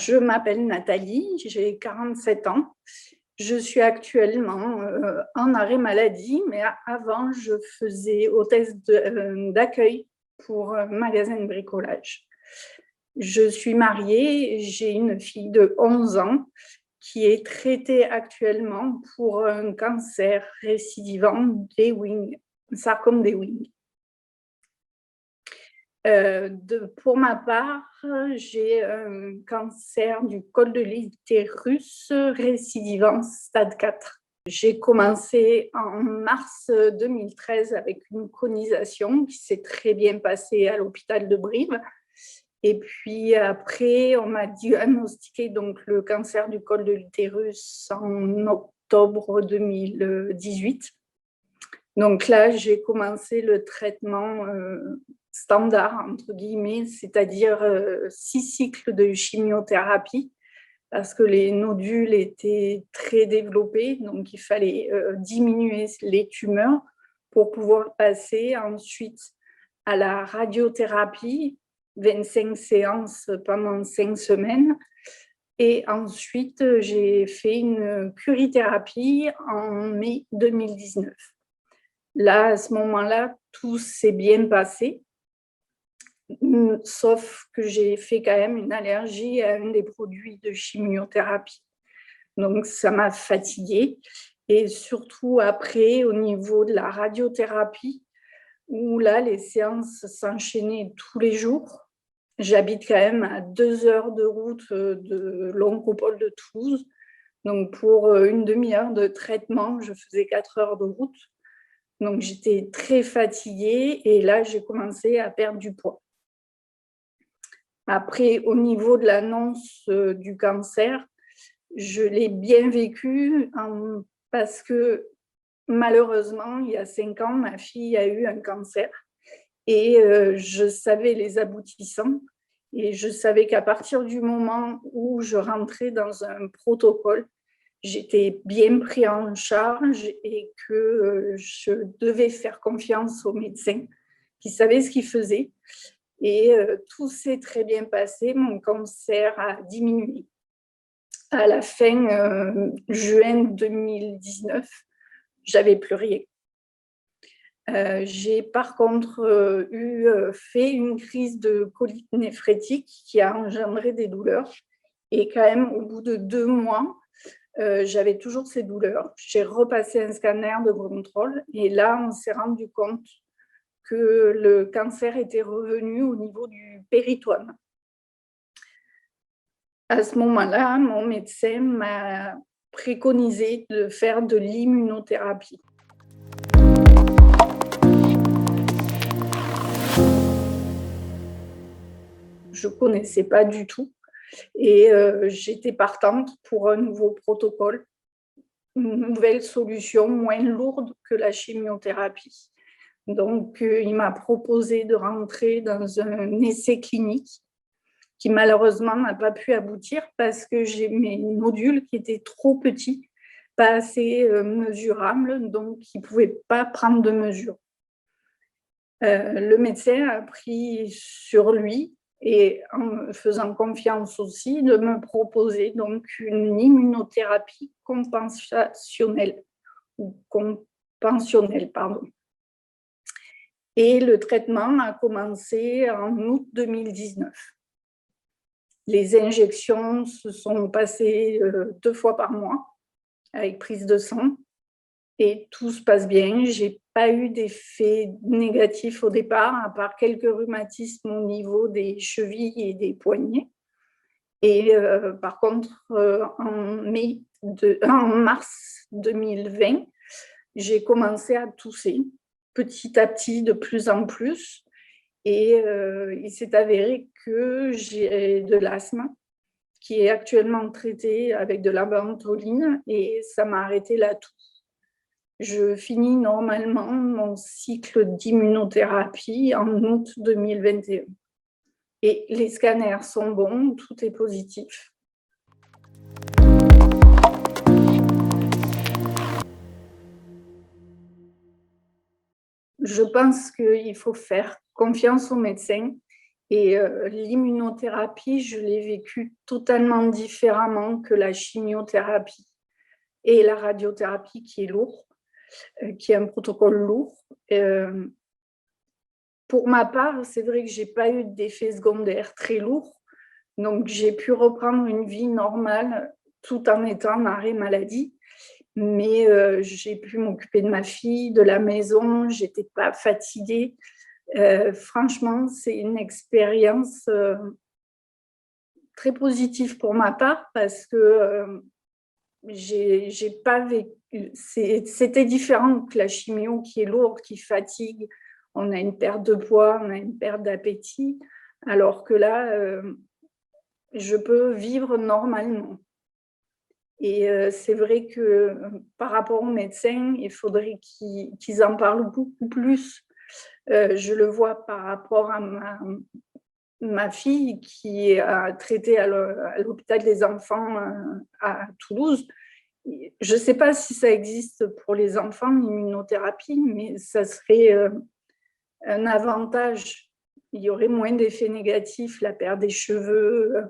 je m'appelle Nathalie, j'ai 47 ans. Je suis actuellement en arrêt maladie, mais avant, je faisais hôtesse d'accueil pour un magasin de bricolage. Je suis mariée, j'ai une fille de 11 ans qui est traitée actuellement pour un cancer récidivant des Ewing, sarcome des Ewing. Pour ma part, j'ai un cancer du col de l'utérus récidivant stade 4. J'ai commencé en mars 2013 avec une conisation qui s'est très bien passée à l'hôpital de Brive. Et puis après, on m'a diagnostiqué donc le cancer du col de l'utérus en octobre 2018. Donc là, j'ai commencé le traitement standard, entre guillemets, c'est-à-dire 6 cycles de chimiothérapie, parce que les nodules étaient très développés, donc il fallait diminuer les tumeurs pour pouvoir passer ensuite à la radiothérapie, 25 séances pendant 5 semaines. Et ensuite, j'ai fait une curithérapie en mai 2019. Là, à ce moment-là, tout s'est bien passé, sauf que j'ai fait quand même une allergie à un des produits de chimiothérapie. Donc, ça m'a fatiguée. Et surtout après, au niveau de la radiothérapie, où là, les séances s'enchaînaient tous les jours. J'habite quand même à 2 heures de route de l'Oncopole de Toulouse. Donc, pour une demi-heure de traitement, je faisais 4 heures de route. Donc, j'étais très fatiguée et là, j'ai commencé à perdre du poids. Après, au niveau de l'annonce du cancer, je l'ai bien vécu parce que malheureusement, il y a 5 ans, ma fille a eu un cancer et je savais les aboutissants et je savais qu'à partir du moment où je rentrais dans un protocole, j'étais bien pris en charge et que je devais faire confiance aux médecins qui savaient ce qu'ils faisaient. Et tout s'est très bien passé. Mon cancer a diminué. À la fin juin 2019, j'avais plus rien. J'ai par contre fait une crise de colite néphrétique qui a engendré des douleurs. Et quand même, au bout de 2 mois, j'avais toujours ces douleurs. J'ai repassé un scanner de contrôle et là, on s'est rendu compte que le cancer était revenu au niveau du péritoine. À ce moment-là, mon médecin m'a préconisé de faire de l'immunothérapie. Je ne connaissais pas du tout et j'étais partante pour un nouveau protocole, une nouvelle solution moins lourde que la chimiothérapie. Donc, il m'a proposé de rentrer dans un essai clinique qui malheureusement n'a pas pu aboutir parce que j'ai mes nodules qui étaient trop petits, pas assez mesurables, donc ils ne pouvaient pas prendre de mesure. Le médecin a pris sur lui, et en faisant confiance aussi, de me proposer donc une immunothérapie compensationnelle, pardon. Et le traitement a commencé en août 2019. Les injections se sont passées 2 fois par mois avec prise de sang et tout se passe bien. Je n'ai pas eu d'effet négatif au départ, à part quelques rhumatismes au niveau des chevilles et des poignets. Et par contre, en mars 2020, j'ai commencé à tousser petit à petit, de plus en plus. Et il s'est avéré que j'ai de l'asthme qui est actuellement traité avec de la ventoline et ça m'a arrêté la toux. Je finis normalement mon cycle d'immunothérapie en août 2021. Et les scanners sont bons, tout est positif. Je pense qu'il faut faire confiance aux médecins Et l'immunothérapie, je l'ai vécue totalement différemment que la chimiothérapie et la radiothérapie qui est lourd, qui est un protocole lourd. Pour ma part, c'est vrai que je n'ai pas eu d'effets secondaires très lourds, donc j'ai pu reprendre une vie normale tout en étant en arrêt maladie. Mais j'ai pu m'occuper de ma fille, de la maison, je n'étais pas fatiguée. Franchement, c'est une expérience très positive pour ma part parce que j'ai pas vécu. C'était différent que la chimio qui est lourde, qui fatigue. On a une perte de poids, on a une perte d'appétit, alors que là, je peux vivre normalement. Et c'est vrai que par rapport aux médecins, il faudrait qu'ils en parlent beaucoup plus. Je le vois par rapport à ma fille qui a traité à l'hôpital des enfants à Toulouse. Je ne sais pas si ça existe pour les enfants, l'immunothérapie, mais ça serait un avantage. Il y aurait moins d'effets négatifs, la perte des cheveux,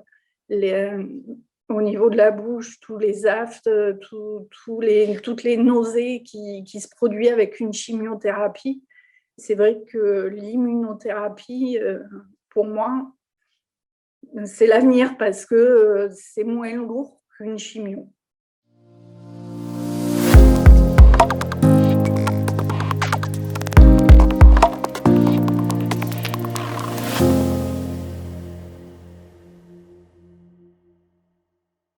au niveau de la bouche, tous les aftes, toutes les nausées qui se produisent avec une chimiothérapie. C'est vrai que l'immunothérapie, pour moi, c'est l'avenir parce que c'est moins lourd qu'une chimio.